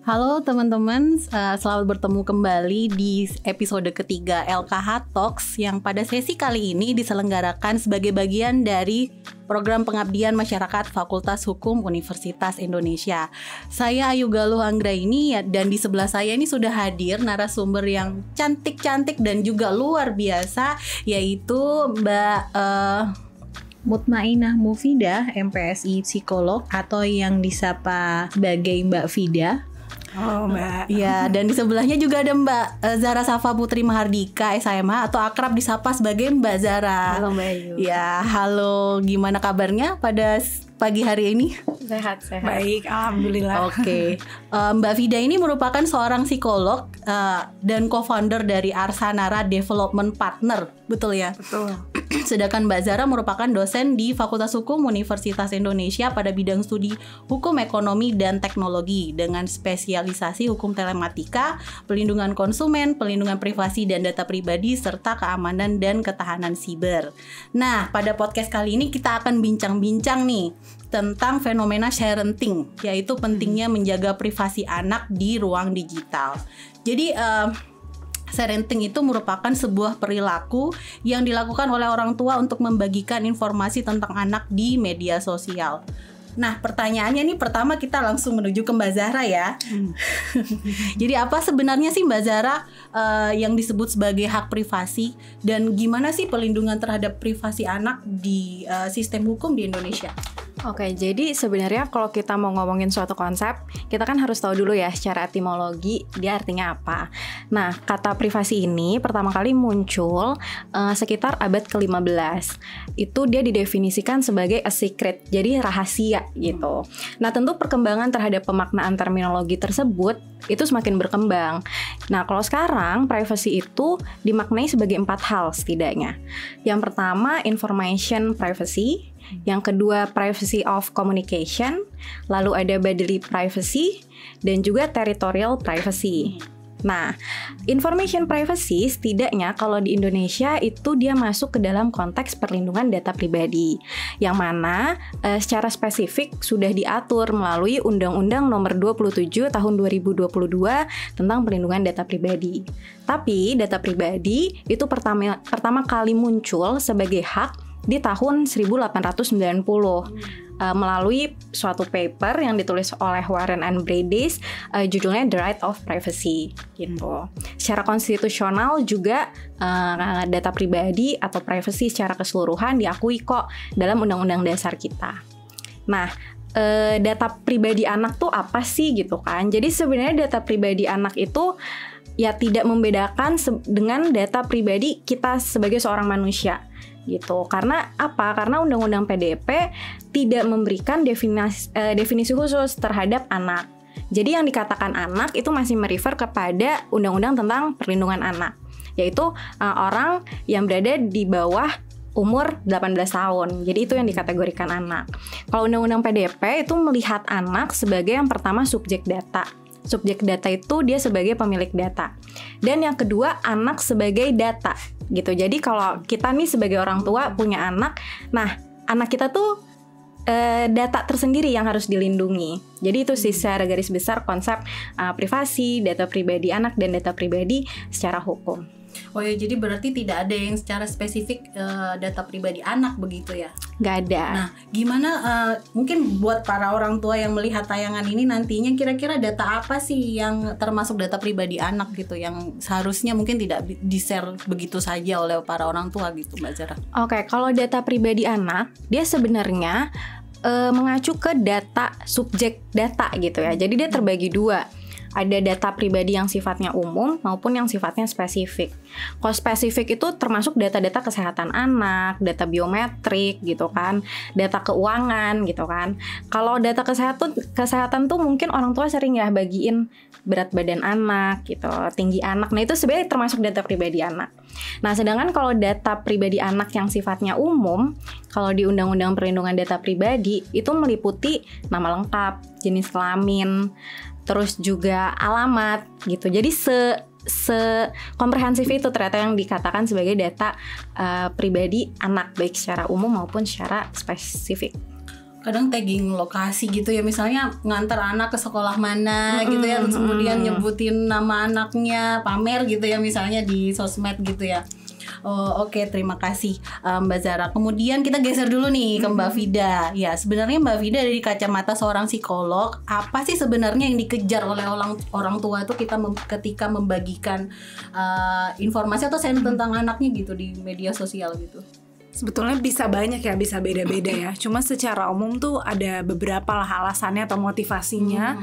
Halo teman-teman, selamat bertemu kembali di episode ketiga LKH Talks yang pada sesi kali ini diselenggarakan sebagai bagian dari program pengabdian masyarakat Fakultas Hukum Universitas Indonesia. Saya Ayu Galuh Anggraini dan di sebelah saya ini sudah hadir narasumber yang cantik-cantik dan juga luar biasa, yaitu Mbak Mutmainah Mufidah, MPSI Psikolog atau yang disapa sebagai Mbak Fida. Oh Mbak. Ya, dan di sebelahnya juga ada Mbak Zara Safa Putri Mahardika SHMH atau akrab disapa sebagai Mbak Zara. Halo Mbak Ayu. Ya, halo, gimana kabarnya pada pagi hari ini? Sehat. Baik, alhamdulillah. Oke. Mbak Fida ini merupakan seorang psikolog dan co-founder dari Arsanara Development Partner, betul ya? Betul. Sedangkan Mbak Zara merupakan dosen di Fakultas Hukum Universitas Indonesia pada bidang studi Hukum Ekonomi dan Teknologi dengan spesialisasi Hukum Telematika, Pelindungan Konsumen, Pelindungan Privasi dan Data Pribadi, serta Keamanan dan Ketahanan Siber. Nah, pada podcast kali ini kita akan bincang-bincang nih tentang fenomena sharenting, yaitu pentingnya menjaga privasi anak di ruang digital. Jadi sharenting itu merupakan sebuah perilaku yang dilakukan oleh orang tua untuk membagikan informasi tentang anak di media sosial. Nah, pertanyaannya nih, pertama kita langsung menuju ke Mbak Zahra ya. Jadi apa sebenarnya sih Mbak Zahra yang disebut sebagai hak privasi, dan gimana sih pelindungan terhadap privasi anak di sistem hukum di Indonesia? Oke, jadi sebenarnya kalau kita mau ngomongin suatu konsep, kita kan harus tahu dulu ya secara etimologi dia artinya apa. Nah, kata privasi ini pertama kali muncul sekitar abad ke-15. Itu dia didefinisikan sebagai a secret, jadi rahasia gitu. Nah, tentu perkembangan terhadap pemaknaan terminologi tersebut itu semakin berkembang. Nah, kalau sekarang privacy itu dimaknai sebagai 4 hal setidaknya. Yang pertama, information privacy. Yang kedua, privacy of communication. Lalu ada bodily privacy dan juga territorial privacy. Nah, information privacy setidaknya kalau di Indonesia itu dia masuk ke dalam konteks perlindungan data pribadi, yang mana secara spesifik sudah diatur melalui Undang-Undang Nomor 27 Tahun 2022 tentang perlindungan data pribadi. Tapi data pribadi itu pertama kali muncul sebagai hak di tahun 1890 melalui suatu paper yang ditulis oleh Warren and Brandeis, judulnya The Right of Privacy gitu. Secara konstitusional juga data pribadi atau privacy secara keseluruhan diakui kok dalam undang-undang dasar kita. Nah, data pribadi anak tuh apa sih gitu kan? Jadi sebenarnya data pribadi anak itu ya tidak membedakan dengan data pribadi kita sebagai seorang manusia gitu. Karena apa? Karena Undang-Undang PDP tidak memberikan definisi khusus terhadap anak. Jadi yang dikatakan anak itu masih merefer kepada Undang-Undang tentang Perlindungan Anak, yaitu orang yang berada di bawah umur 18 tahun. Jadi itu yang dikategorikan anak. Kalau Undang-Undang PDP itu melihat anak sebagai yang pertama subjek data. Subjek data itu dia sebagai pemilik data. Dan yang kedua, anak sebagai data gitu. Jadi kalau kita nih sebagai orang tua punya anak, nah anak kita tuh data tersendiri yang harus dilindungi. Jadi itu sih secara garis besar konsep privasi, data pribadi anak dan data pribadi secara hukum. Oh ya, jadi berarti tidak ada yang secara spesifik data pribadi anak begitu ya? Nggak ada. Nah, gimana mungkin buat para orang tua yang melihat tayangan ini nantinya, kira-kira data apa sih yang termasuk data pribadi anak gitu, yang seharusnya mungkin tidak di-share begitu saja oleh para orang tua gitu, Mbak Zara? Oke, kalau data pribadi anak, dia sebenarnya mengacu ke data subjek data gitu ya. Jadi dia terbagi dua. Ada data pribadi yang sifatnya umum maupun yang sifatnya spesifik. Kalau spesifik itu termasuk data-data kesehatan anak, data biometrik gitu kan, data keuangan gitu kan. Kalau data kesehatan tuh mungkin orang tua sering ya bagiin berat badan anak gitu, tinggi anak. Nah itu sebenarnya termasuk data pribadi anak. Nah sedangkan kalau data pribadi anak yang sifatnya umum, kalau di Undang-Undang Perlindungan Data Pribadi itu meliputi nama lengkap, jenis kelamin, terus juga alamat gitu. Jadi komprehensif itu ternyata yang dikatakan sebagai data pribadi anak, baik secara umum maupun secara spesifik. kadang tagging lokasi gitu ya, misalnya ngantar anak ke sekolah mana gitu ya, terus kemudian nyebutin nama anaknya, pamer gitu ya misalnya di sosmed gitu ya. Oh, oke, terima kasih Mbak Zara. Kemudian kita geser dulu nih ke Mbak Vida. Ya, sebenarnya Mbak Vida dari kacamata seorang psikolog, apa sih sebenarnya yang dikejar oleh orang tua tuh ketika membagikan informasi atau share tentang anaknya gitu di media sosial gitu? Sebetulnya bisa banyak ya, bisa beda-beda ya. Cuma secara umum tuh ada beberapa lah alasannya atau motivasinya.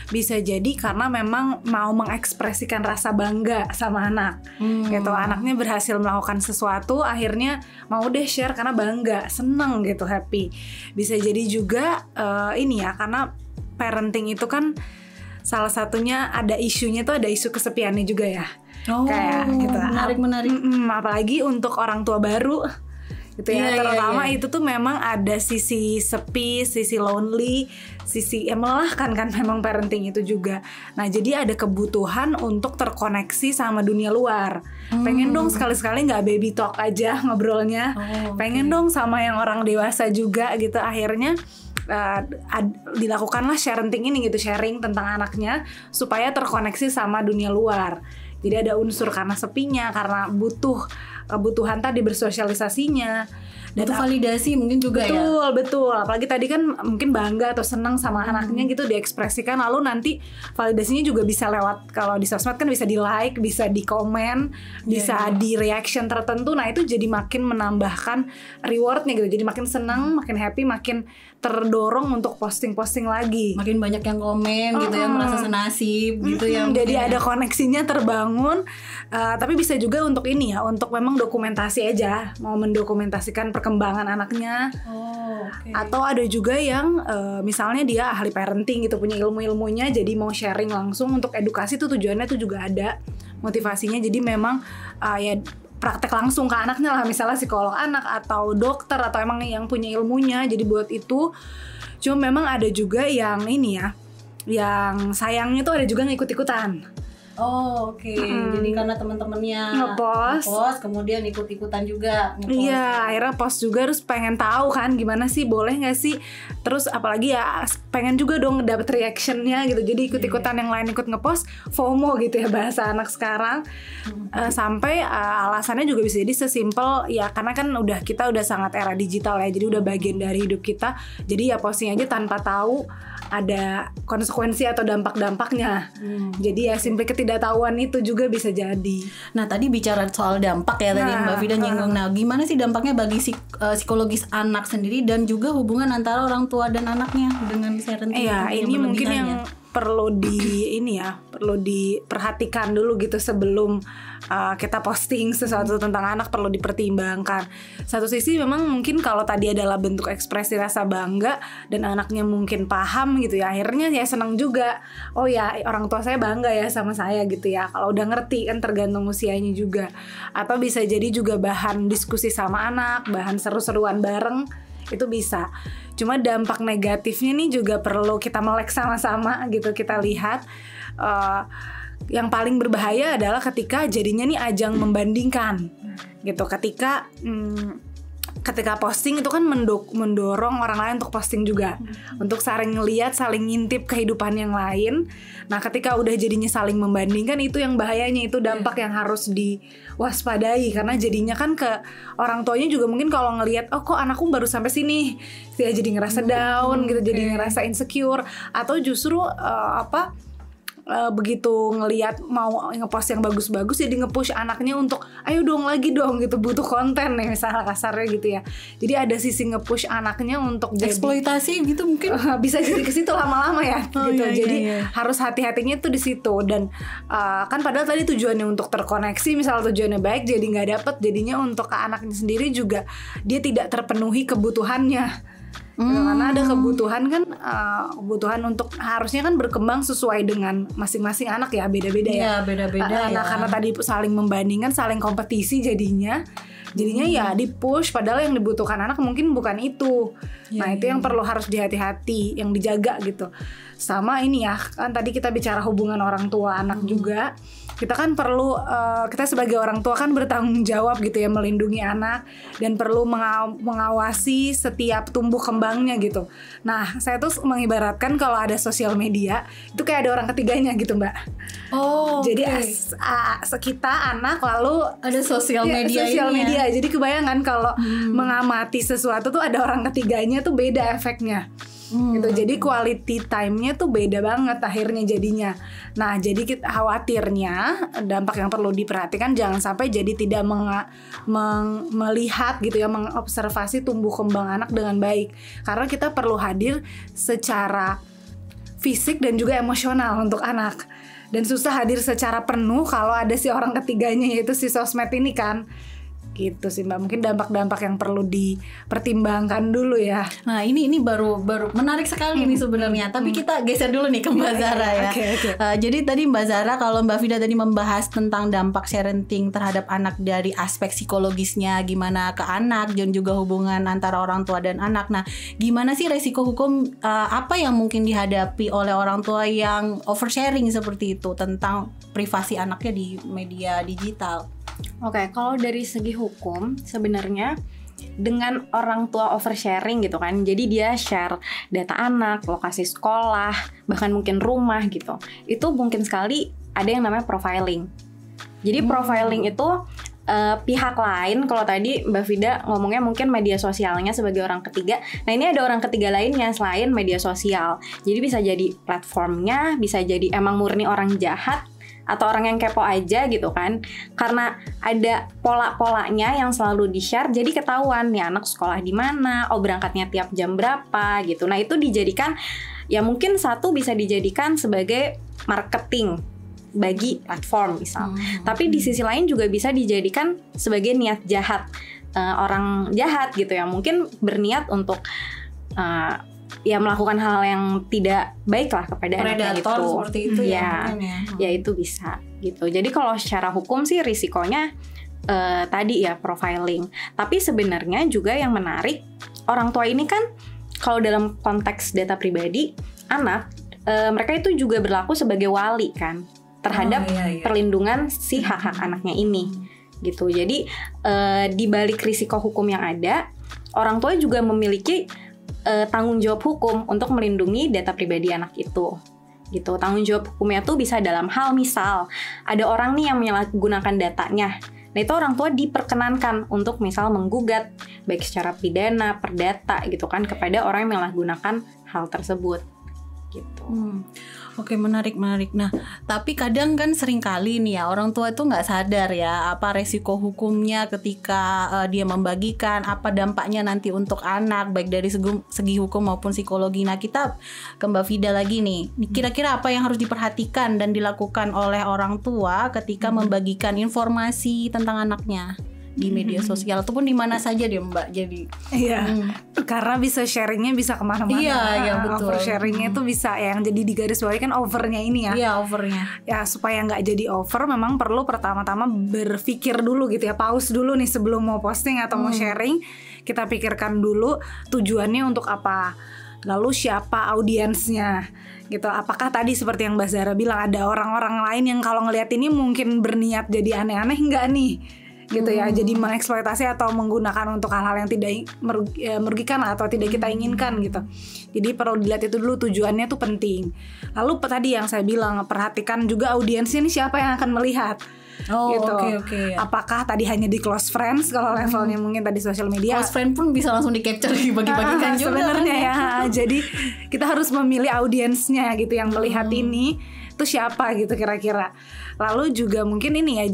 Bisa jadi karena memang mau mengekspresikan rasa bangga sama anak. Gitu, anaknya berhasil melakukan sesuatu, akhirnya mau deh share karena bangga, seneng gitu, happy. Bisa jadi juga ini ya, karena parenting itu kan salah satunya ada isunya tuh, ada isu kesepiannya juga ya. Kayak gitu. Menarik. Apalagi untuk orang tua baru gitu ya, terutama itu tuh memang ada sisi sepi, sisi lonely, sisi melelahkan kan memang parenting itu juga. Nah jadi ada kebutuhan untuk terkoneksi sama dunia luar. Pengen dong sekali-sekali nggak baby talk aja ngobrolnya, pengen dong sama yang orang dewasa juga gitu. Akhirnya dilakukanlah sharing ini gitu, sharing tentang anaknya supaya terkoneksi sama dunia luar. Jadi ada unsur karena sepinya, karena kebutuhan tadi bersosialisasinya, dan itu validasi mungkin juga ya. Betul. Apalagi tadi kan mungkin bangga atau senang sama anaknya gitu diekspresikan, lalu nanti validasinya juga bisa lewat, kalau di sosmed kan bisa di like, bisa di komen, bisa di reaction tertentu. Nah itu jadi makin menambahkan rewardnya gitu. Jadi makin senang, makin happy, makin terdorong untuk posting-posting lagi. Makin banyak yang komen gitu ya, merasa senasib gitu ya. Jadi ada koneksinya terbangun. Tapi bisa juga untuk ini ya, untuk memang dokumentasi aja, mau mendokumentasikan perkembangan anaknya. Atau ada juga yang misalnya dia ahli parenting gitu, punya ilmu-ilmunya, jadi mau sharing langsung untuk edukasi tuh, tujuannya tuh juga ada motivasinya. Jadi memang ya praktek langsung ke anaknya lah, misalnya psikolog anak atau dokter atau emang yang punya ilmunya, jadi buat itu. Cuma memang ada juga yang ini ya, yang sayangnya tuh ada juga yang ikut-ikutan. Jadi karena teman-temannya ngepost, kemudian ikut-ikutan juga ngepost. Iya, akhirnya post juga, terus pengen tahu kan gimana sih, boleh nggak sih? Terus apalagi ya pengen juga dong dapet reactionnya gitu. Jadi ikut-ikutan yang lain ikut ngepost, FOMO gitu ya bahasa anak sekarang. Sampai alasannya juga bisa jadi sesimpel ya, karena kan kita udah sangat era digital ya, jadi udah bagian dari hidup kita. Jadi ya posting aja tanpa tahu ada konsekuensi atau dampak-dampaknya. Jadi ya simply ketidaktahuan itu juga bisa jadi. Nah tadi bicara soal dampak ya, tadi Mbak Vida nyinggung. Nah gimana sih dampaknya bagi psikologis anak sendiri dan juga hubungan antara orang tua dan anaknya dengan parenting? Iya, ini mungkin yang perlu diperhatikan dulu gitu sebelum kita posting sesuatu tentang anak, perlu dipertimbangkan. Satu sisi memang mungkin kalau tadi adalah bentuk ekspresi rasa bangga dan anaknya mungkin paham gitu ya, akhirnya ya senang juga. Oh ya, orang tua saya bangga ya sama saya gitu ya. Kalau udah ngerti kan, tergantung usianya juga. Atau bisa jadi juga bahan diskusi sama anak, bahan seru-seruan bareng, itu bisa. Cuma dampak negatifnya nih juga perlu kita melek sama-sama gitu, kita lihat. Yang paling berbahaya adalah ketika jadinya nih ajang membandingkan gitu. Ketika posting itu kan mendorong orang lain untuk posting juga, untuk saling ngeliat, saling ngintip kehidupan yang lain. Nah ketika udah jadinya saling membandingkan, itu yang bahayanya, itu dampak yang harus diwaspadai. Karena jadinya kan ke orang tuanya juga mungkin kalau ngelihat, oh kok anakku baru sampai sini, dia jadi ngerasa down gitu, jadi ngerasa insecure. Atau justru begitu ngelihat mau ngepost yang bagus-bagus, jadi nge-push anaknya untuk ayo dong lagi dong gitu, butuh konten nih misalnya kasarnya gitu ya. Jadi ada sisi nge-push anaknya untuk jadi eksploitasi gitu mungkin. Bisa jadi ke situ lama-lama ya gitu. Jadi harus hati-hatinya tuh di situ. Dan kan padahal tadi tujuannya untuk terkoneksi, misalnya tujuannya baik, jadi nggak dapet, jadinya untuk ke anaknya sendiri juga dia tidak terpenuhi kebutuhannya. Karena ada kebutuhan kan, kebutuhan untuk harusnya kan berkembang sesuai dengan masing-masing anak ya, beda-beda ya. Beda-beda ya. Karena tadi saling membandingkan, saling kompetisi jadinya ya di-push, padahal yang dibutuhkan anak mungkin bukan itu. Itu yang perlu harus dihati-hati, yang dijaga gitu. Sama ini ya, kan tadi kita bicara hubungan orang tua anak juga. kita kan perlu kita sebagai orang tua kan bertanggung jawab gitu ya, melindungi anak dan perlu mengawasi setiap tumbuh kembangnya gitu. Nah, saya tuh mengibaratkan kalau ada sosial media itu kayak ada orang ketiganya gitu, Mbak. Oh, jadi kita anak lalu ada sosial media sosial ini media. ya? Jadi kebayangan kalau mengamati sesuatu tuh ada orang ketiganya tuh beda efeknya. Gitu. Jadi quality time-nya tuh beda banget akhirnya jadinya. Nah, jadi kita khawatirnya dampak yang perlu diperhatikan jangan sampai jadi tidak melihat gitu ya, mengobservasi tumbuh kembang anak dengan baik. Karena kita perlu hadir secara fisik dan juga emosional untuk anak. Dan susah hadir secara penuh kalau ada si orang ketiganya, yaitu si sosmed ini kan. Gitu sih Mbak, mungkin dampak-dampak yang perlu dipertimbangkan dulu ya. Nah ini baru menarik sekali nih sebenarnya. Tapi kita geser dulu nih ke Mbak Zara ya. Jadi tadi Mbak Zara, kalau Mbak Vida tadi membahas tentang dampak parenting terhadap anak dari aspek psikologisnya, gimana ke anak dan juga hubungan antara orang tua dan anak. Nah, gimana sih resiko hukum apa yang mungkin dihadapi oleh orang tua yang oversharing seperti itu tentang privasi anaknya di media digital? Oke, kalau dari segi hukum sebenarnya dengan orang tua oversharing gitu kan, jadi dia share data anak, lokasi sekolah, bahkan mungkin rumah gitu, itu mungkin sekali ada yang namanya profiling. Jadi profiling itu pihak lain, kalau tadi Mbak Vida ngomongnya mungkin media sosialnya sebagai orang ketiga. Nah ini ada orang ketiga lainnya selain media sosial. Jadi bisa jadi platformnya, bisa jadi emang murni orang jahat, atau orang yang kepo aja gitu kan. Karena ada pola-polanya yang selalu di-share, jadi ketahuan nih anak sekolah di mana, berangkatnya tiap jam berapa gitu. Nah itu dijadikan, ya mungkin satu bisa dijadikan sebagai marketing bagi platform misal. Tapi di sisi lain juga bisa dijadikan sebagai niat jahat, orang jahat gitu ya. Mungkin berniat untuk ya melakukan hal yang tidak baik lah kepada anaknya gitu. Seperti itu ya. Ya itu bisa gitu. Jadi kalau secara hukum sih risikonya tadi ya profiling. Tapi sebenarnya juga yang menarik, orang tua ini kan kalau dalam konteks data pribadi anak, mereka itu juga berlaku sebagai wali kan terhadap perlindungan si hak-hak anaknya ini gitu. Jadi di balik risiko hukum yang ada, orang tua juga memiliki tanggung jawab hukum untuk melindungi data pribadi anak itu gitu. Tanggung jawab hukumnya tuh bisa dalam hal misal ada orang nih yang menyalahgunakan datanya. Nah itu orang tua diperkenankan untuk misal menggugat baik secara pidana, perdata gitu kan kepada orang yang menyalahgunakan hal tersebut gitu. Oke, menarik. Nah, tapi kadang kan sering kali nih ya orang tua itu nggak sadar ya apa resiko hukumnya ketika dia membagikan, apa dampaknya nanti untuk anak baik dari segi hukum maupun psikologi. Nah, kita ke Mbak Vida lagi nih. Kira-kira apa yang harus diperhatikan dan dilakukan oleh orang tua ketika membagikan informasi tentang anaknya di media sosial ataupun di mana saja deh Mbak. Jadi karena bisa sharingnya bisa kemana-mana. Iya betul. Oversharingnya itu bisa yang jadi digarisbawahi kan overnya ini ya. Iya overnya. Ya supaya nggak jadi over, memang perlu pertama-tama berpikir dulu gitu ya, pause dulu nih sebelum mau posting atau mau sharing. Kita pikirkan dulu tujuannya untuk apa, lalu siapa audiensnya gitu. Apakah tadi seperti yang Mbak Zara bilang ada orang-orang lain yang kalau ngelihat ini mungkin berniat jadi aneh-aneh nggak nih gitu ya, jadi mengeksploitasi atau menggunakan untuk hal-hal yang tidak merugikan atau tidak kita inginkan gitu. Jadi perlu dilihat itu dulu, tujuannya tuh penting. Lalu tadi yang saya bilang, perhatikan juga audiensnya ini siapa yang akan melihat. Gitu. Okay. Apakah tadi hanya di close friends kalau levelnya mungkin tadi sosial media. Close friend pun bisa langsung di capture dibagi-bagikan juga sebenarnya kan ya. Jadi kita harus memilih audiensnya gitu yang melihat ini itu siapa gitu kira-kira. Lalu juga mungkin ini ya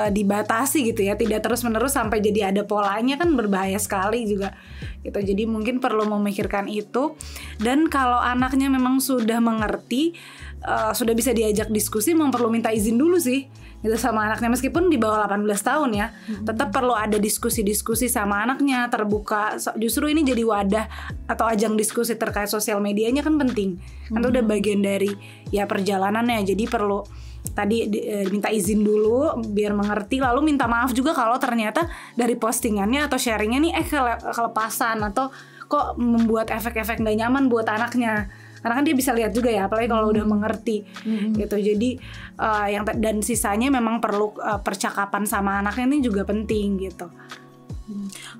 dibatasi gitu ya, tidak terus-menerus sampai jadi ada polanya, kan berbahaya sekali juga gitu. Jadi mungkin perlu memikirkan itu. Dan kalau anaknya memang sudah mengerti, sudah bisa diajak diskusi, memang perlu minta izin dulu sih gitu sama anaknya, meskipun di bawah 18 tahun ya. Tetap perlu ada diskusi-diskusi sama anaknya, terbuka. Justru ini jadi wadah atau ajang diskusi terkait sosial medianya kan penting. Kan itu udah bagian dari ya perjalanannya. Jadi perlu tadi minta izin dulu biar mengerti, lalu minta maaf juga kalau ternyata dari postingannya atau sharingnya nih kelepasan atau kok membuat efek-efek gak nyaman buat anaknya. karena kan dia bisa lihat juga ya, apalagi kalau udah mengerti gitu. Jadi dan sisanya memang perlu percakapan sama anaknya ini juga penting gitu.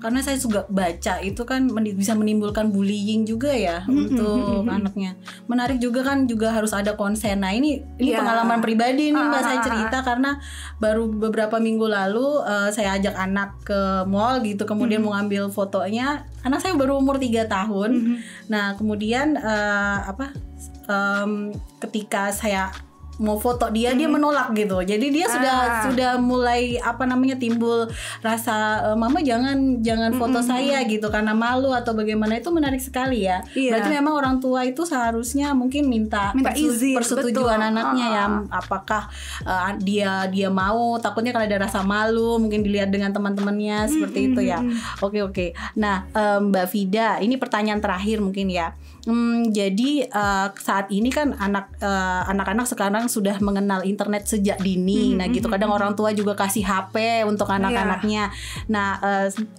Karena saya juga baca itu kan bisa menimbulkan bullying juga ya untuk anaknya. Menarik juga kan, juga harus ada konsen. Nah ini pengalaman pribadi nih Mbak, saya cerita karena baru beberapa minggu lalu saya ajak anak ke mall gitu, kemudian mau ngambil fotonya. Anak saya baru umur 3 tahun. Nah kemudian ketika saya mau foto dia menolak gitu. Jadi dia sudah mulai timbul rasa mama jangan foto saya gitu karena malu atau bagaimana. Itu menarik sekali ya. Berarti memang orang tua itu seharusnya mungkin minta izin, persetujuan anaknya ya. Apakah dia mau, takutnya kalau ada rasa malu mungkin dilihat dengan teman-temannya seperti itu ya. Oke. Nah, Mbak Vida, ini pertanyaan terakhir mungkin ya. Jadi saat ini kan anak-anak sekarang sudah mengenal internet sejak dini. Nah gitu, kadang orang tua juga kasih HP untuk anak-anaknya. Nah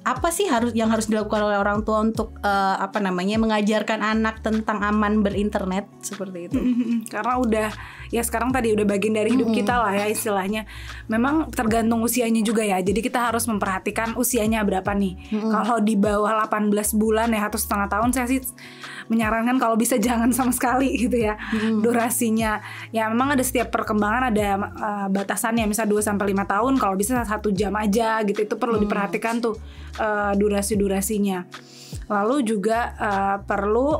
apa sih yang harus dilakukan oleh orang tua untuk mengajarkan anak tentang aman berinternet seperti itu? Karena udah sekarang tadi udah bagian dari hidup kita lah ya istilahnya. Memang tergantung usianya juga ya. Jadi kita harus memperhatikan usianya berapa nih. Kalau di bawah 18 bulan ya atau setengah tahun, saya sih menyarankan kalau bisa jangan sama sekali gitu ya. Durasinya ya memang ada setiap perkembangan ada batasannya, misal 2-5 tahun kalau bisa 1 jam aja gitu. Itu perlu diperhatikan tuh durasinya. Lalu juga perlu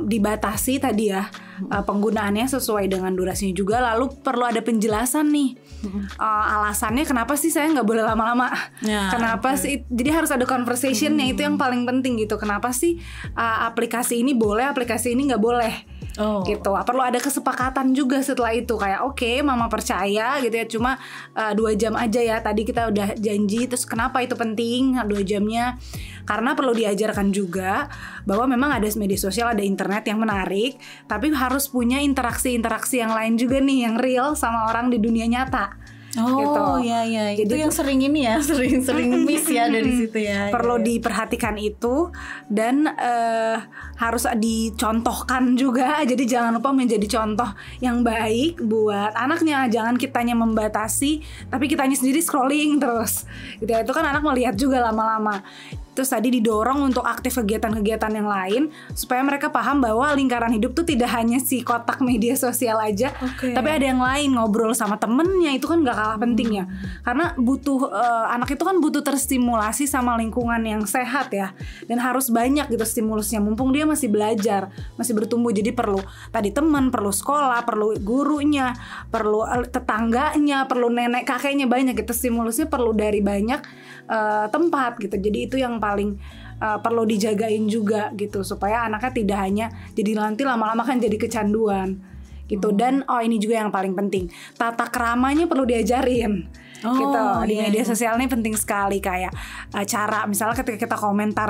dibatasi tadi ya penggunaannya sesuai dengan durasinya juga. Lalu perlu ada penjelasan nih, alasannya kenapa sih saya nggak boleh lama-lama, kenapa sih. Jadi harus ada conversationnya, itu yang paling penting gitu. Kenapa sih aplikasi ini boleh, aplikasi ini nggak boleh gitu. Perlu ada kesepakatan juga setelah itu, kayak oke, mama percaya gitu ya, cuma 2 jam aja ya, tadi kita udah janji. Terus kenapa itu penting 2 jamnya? Karena perlu diajarkan juga bahwa memang ada media sosial, ada internet yang menarik, tapi harus punya interaksi yang lain juga nih, yang real sama orang di dunia nyata. Iya. Itu yang sering miss ya dari situ ya. Perlu diperhatikan itu, dan harus dicontohkan juga. Jadi jangan lupa menjadi contoh yang baik buat anaknya. Jangan kitanya membatasi, tapi kitanya sendiri scrolling terus gitu ya. Itu kan anak melihat juga lama-lama. Terus tadi didorong untuk aktif kegiatan-kegiatan yang lain, supaya mereka paham bahwa lingkaran hidup tuh tidak hanya si kotak media sosial aja, tapi ada yang lain, ngobrol sama temennya. Itu kan gak kalah pentingnya. Karena anak itu kan butuh terstimulasi sama lingkungan yang sehat ya. Dan harus banyak gitu stimulusnya, mumpung dia masih belajar, masih bertumbuh. Jadi perlu tadi teman, perlu sekolah, perlu gurunya, perlu tetangganya, perlu nenek kakeknya, banyak gitu. Stimulusnya perlu dari banyak tempat gitu. Jadi itu yang paling perlu dijagain juga gitu, supaya anaknya tidak hanya jadi nanti lama-lama kan jadi kecanduan gitu. Dan ini juga yang paling penting, tata keramanya perlu diajarin gitu. Di media sosial ini penting sekali, kayak cara misalnya ketika kita komentar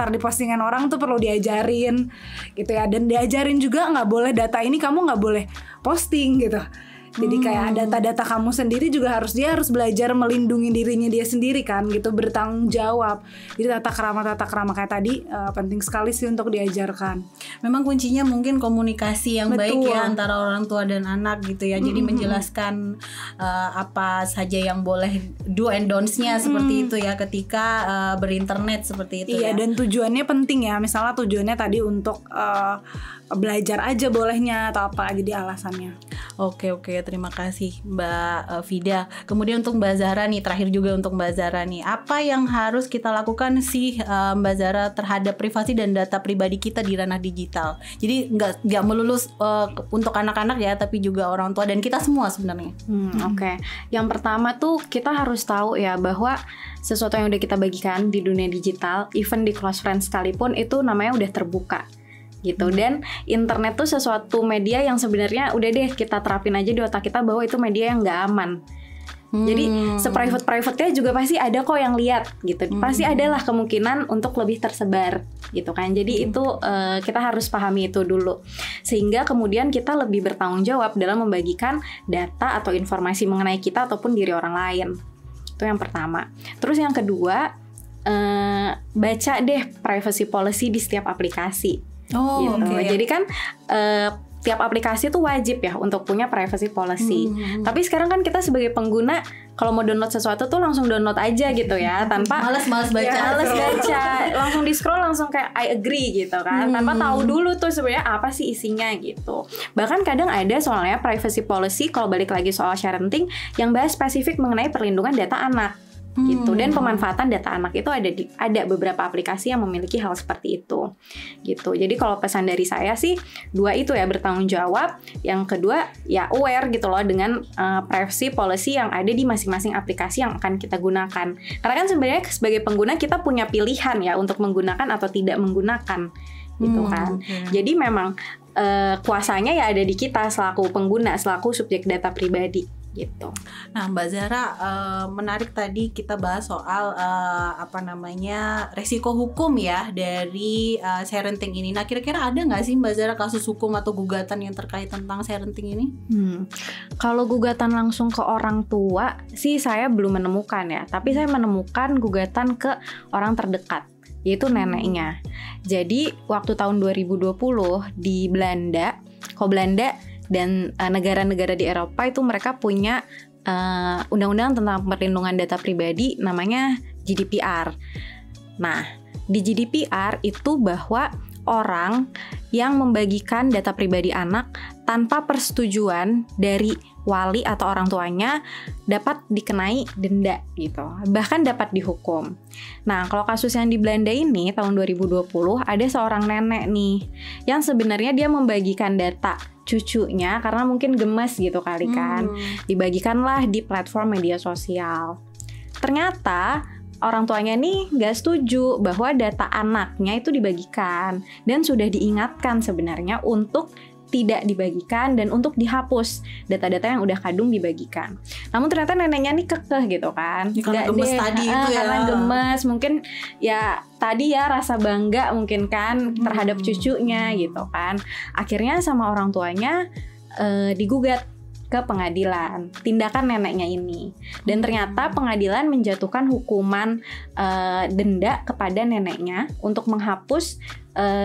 di postingan orang tuh perlu diajarin gitu ya. Dan diajarin juga nggak boleh data ini kamu nggak boleh posting gitu. Jadi kayak data-data kamu sendiri juga dia harus belajar melindungi dirinya dia sendiri kan gitu, bertanggung jawab. Jadi tata kerama kayak tadi penting sekali sih untuk diajarkan. Memang kuncinya mungkin komunikasi yang baik ya antara orang tua dan anak gitu ya. Jadi menjelaskan apa saja yang boleh do and don'ts-nya seperti itu ya ketika berinternet seperti itu. Iya, dan tujuannya penting ya. Misalnya tujuannya tadi untuk belajar aja bolehnya atau apa, jadi alasannya. Oke, terima kasih Mbak Vida. Kemudian untuk Mbak Zahra nih, terakhir juga untuk Mbak Zahra nih, apa yang harus kita lakukan sih Mbak Zahra terhadap privasi dan data pribadi kita di ranah digital? Jadi nggak melulu untuk anak-anak ya, tapi juga orang tua dan kita semua sebenarnya. Oke. Yang pertama tuh kita harus tahu ya bahwa sesuatu yang udah kita bagikan di dunia digital, even di close friends sekalipun, itu namanya udah terbuka gitu. Dan internet tuh sesuatu media yang sebenarnya udah deh kita terapin aja di otak kita bahwa itu media yang nggak aman. Jadi seprivate-privatenya juga pasti ada kok yang lihat gitu. Pasti adalah kemungkinan untuk lebih tersebar gitu kan. Jadi itu kita harus pahami itu dulu, sehingga kemudian kita lebih bertanggung jawab dalam membagikan data atau informasi mengenai kita ataupun diri orang lain. Itu yang pertama. Terus yang kedua, baca deh privacy policy di setiap aplikasi. Oh, gitu. oke. Jadi kan tiap aplikasi tuh wajib ya untuk punya privacy policy. Tapi sekarang kan kita sebagai pengguna kalau mau download sesuatu tuh langsung download aja gitu ya, tanpa Males baca. males baca, langsung di scroll langsung kayak I agree gitu kan, tanpa tahu dulu tuh sebenarnya apa sih isinya gitu. Bahkan kadang ada soalnya privacy policy kalau balik lagi soal sharing yang bahas spesifik mengenai perlindungan data anak. Gitu, dan pemanfaatan data anak itu ada beberapa aplikasi yang memiliki hal seperti itu gitu. Jadi kalau pesan dari saya sih dua itu ya, bertanggung jawab, yang kedua ya aware gitu loh dengan privacy policy yang ada di masing-masing aplikasi yang akan kita gunakan. Karena kan sebenarnya sebagai pengguna kita punya pilihan ya untuk menggunakan atau tidak menggunakan gitu kan. Jadi memang kuasanya ya ada di kita selaku pengguna, selaku subjek data pribadi gitu. Nah, Mbak Zahra, menarik tadi kita bahas soal resiko hukum ya dari sharenting ini. Nah, kira-kira ada nggak sih Mbak Zahra kasus hukum atau gugatan yang terkait tentang sharenting ini? Kalau gugatan langsung ke orang tua sih saya belum menemukan ya, tapi saya menemukan gugatan ke orang terdekat, yaitu neneknya. Jadi waktu tahun 2020 di Belanda, dan negara-negara di Eropa itu mereka punya undang-undang tentang perlindungan data pribadi namanya GDPR. Nah, di GDPR itu bahwa orang yang membagikan data pribadi anak tanpa persetujuan dari wali atau orang tuanya dapat dikenai denda gitu, bahkan dapat dihukum. Nah, kalau kasus yang di Belanda ini tahun 2020 ada seorang nenek nih yang sebenarnya dia membagikan data cucunya karena mungkin gemes gitu kali kan, dibagikanlah di platform media sosial. Ternyata orang tuanya nih nggak setuju bahwa data anaknya itu dibagikan dan sudah diingatkan sebenarnya untuk tidak dibagikan dan untuk dihapus data-data yang udah kadung dibagikan. Namun ternyata neneknya nih kekeh gitu kan. Karena gemes tadi itu ya. Karena gemes, mungkin ya tadi ya rasa bangga mungkin kan terhadap cucunya gitu kan. Akhirnya sama orang tuanya digugat ke pengadilan tindakan neneknya ini, dan ternyata pengadilan menjatuhkan hukuman denda kepada neneknya untuk menghapus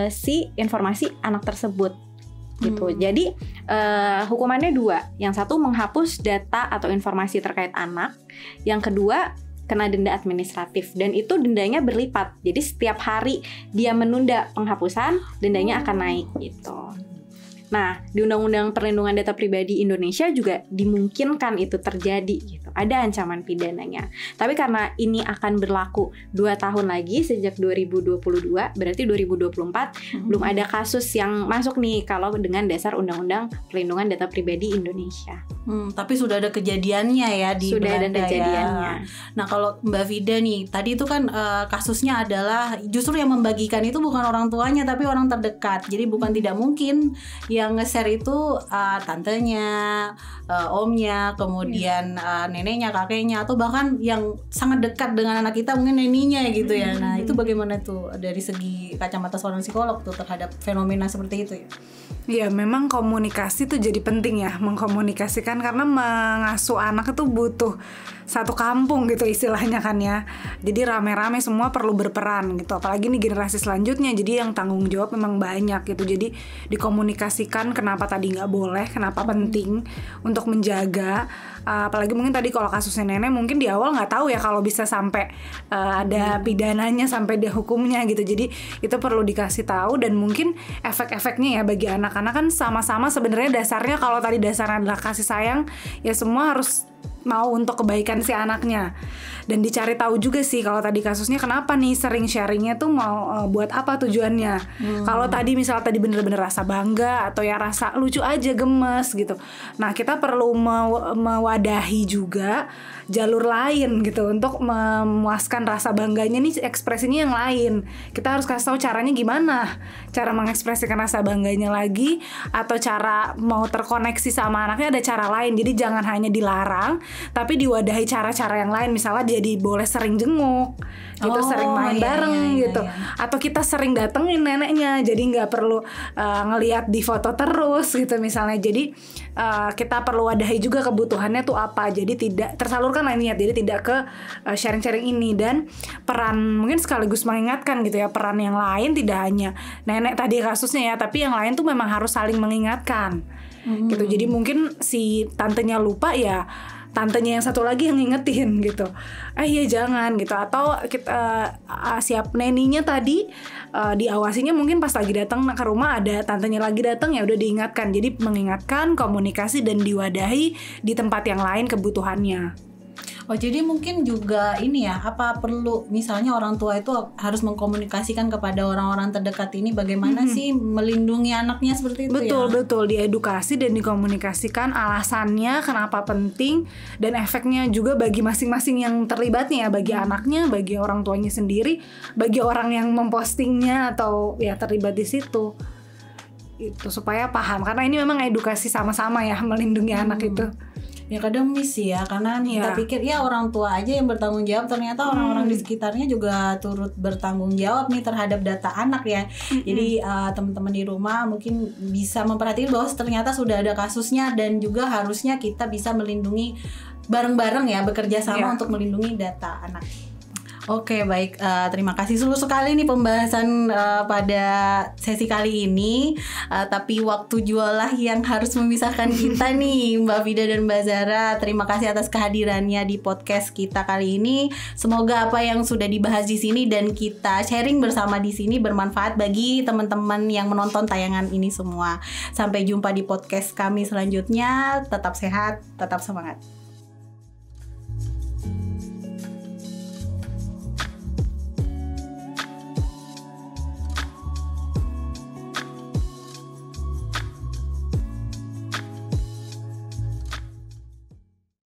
si informasi anak tersebut gitu. Jadi hukumannya dua, yang satu menghapus data atau informasi terkait anak, yang kedua kena denda administratif, dan itu dendanya berlipat. Jadi setiap hari dia menunda penghapusan, dendanya akan naik gitu. Nah, di Undang-Undang Perlindungan Data Pribadi Indonesia juga dimungkinkan itu terjadi gitu. Ada ancaman pidananya. Tapi karena ini akan berlaku 2 tahun lagi sejak 2022, berarti 2024 belum ada kasus yang masuk nih kalau dengan dasar Undang-Undang Perlindungan Data Pribadi Indonesia. Tapi sudah ada kejadiannya ya di sudah Belanda ada kejadiannya. Ya. Nah, kalau Mbak Vida nih, tadi itu kan kasusnya adalah justru yang membagikan itu bukan orang tuanya tapi orang terdekat. Jadi bukan tidak mungkin yang nge-share itu tantenya, omnya, kemudian neneknya, kakeknya, atau bahkan yang sangat dekat dengan anak kita mungkin neninya gitu ya. Nah, itu bagaimana tuh dari segi kacamata seorang psikolog tuh terhadap fenomena seperti itu ya? Ya, memang komunikasi tuh jadi penting ya, mengkomunikasikan, karena mengasuh anak itu butuh satu kampung gitu istilahnya kan ya. Jadi rame-rame semua perlu berperan gitu, apalagi nih generasi selanjutnya, jadi yang tanggung jawab memang banyak gitu. Jadi dikomunikasikan kenapa tadi nggak boleh, kenapa penting untuk menjaga. Apalagi mungkin tadi kalau kasusnya nenek mungkin di awal nggak tahu ya kalau bisa sampai ada pidananya, sampai dia hukumnya gitu. Jadi itu perlu dikasih tahu, dan mungkin efek-efeknya ya bagi anak-anak kan sama-sama sebenarnya dasarnya, kalau tadi dasarnya adalah kasih sayang, ya semua harus mau untuk kebaikan si anaknya. Dan dicari tahu juga sih kalau tadi kasusnya kenapa nih sering sharingnya tuh mau buat apa tujuannya. Kalau tadi misal tadi bener-bener rasa bangga atau ya rasa lucu aja, gemes gitu. Nah, kita perlu mewadahi juga jalur lain gitu untuk memuaskan rasa bangganya nih, ekspresinya yang lain. Kita harus kasih tahu caranya gimana, cara mengekspresikan rasa bangganya lagi, atau cara mau terkoneksi sama anaknya ada cara lain. Jadi jangan hanya dilarang, tapi diwadahi cara-cara yang lain, misalnya jadi boleh sering jenguk gitu, sering main bareng gitu, atau kita sering datengin neneknya, jadi nggak perlu ngelihat di foto terus gitu misalnya. Jadi kita perlu wadahi juga kebutuhannya tuh apa, jadi tidak tersalurkan niat, jadi tidak ke sharing-sharing ini. Dan peran mungkin sekaligus mengingatkan gitu ya, peran yang lain tidak hanya nenek tadi kasusnya ya, tapi yang lain tuh memang harus saling mengingatkan gitu. Jadi mungkin si tantenya lupa ya, tantenya yang satu lagi yang ngingetin gitu, iya jangan gitu. Atau kita siap neninya tadi diawasinya, mungkin pas lagi datang ke rumah ada tantenya lagi datang, ya udah diingatkan. Jadi mengingatkan, komunikasi, dan diwadahi di tempat yang lain kebutuhannya. Oh, jadi mungkin juga ini ya, apa perlu misalnya orang tua itu harus mengkomunikasikan kepada orang-orang terdekat ini bagaimana sih melindungi anaknya seperti itu. Betul, diedukasi dan dikomunikasikan alasannya kenapa penting, dan efeknya juga bagi masing-masing yang terlibatnya ya, bagi anaknya, bagi orang tuanya sendiri, bagi orang yang mempostingnya atau ya terlibat di situ. Itu supaya paham, karena ini memang edukasi sama-sama ya, melindungi anak itu. Ya kadang miss ya, karena kita pikir ya orang tua aja yang bertanggung jawab, ternyata orang-orang di sekitarnya juga turut bertanggung jawab nih terhadap data anak ya. Jadi teman-teman di rumah mungkin bisa memperhatikan bahwa ternyata sudah ada kasusnya, dan juga harusnya kita bisa melindungi bareng-bareng ya, bekerja sama untuk melindungi data anak. Oke, baik. Terima kasih seluruh sekali nih pembahasan pada sesi kali ini. Tapi waktu jualah yang harus memisahkan kita nih, Mbak Vida dan Mbak Zara. Terima kasih atas kehadirannya di podcast kita kali ini. Semoga apa yang sudah dibahas di sini dan kita sharing bersama di sini bermanfaat bagi teman-teman yang menonton tayangan ini semua. Sampai jumpa di podcast kami selanjutnya. Tetap sehat, tetap semangat.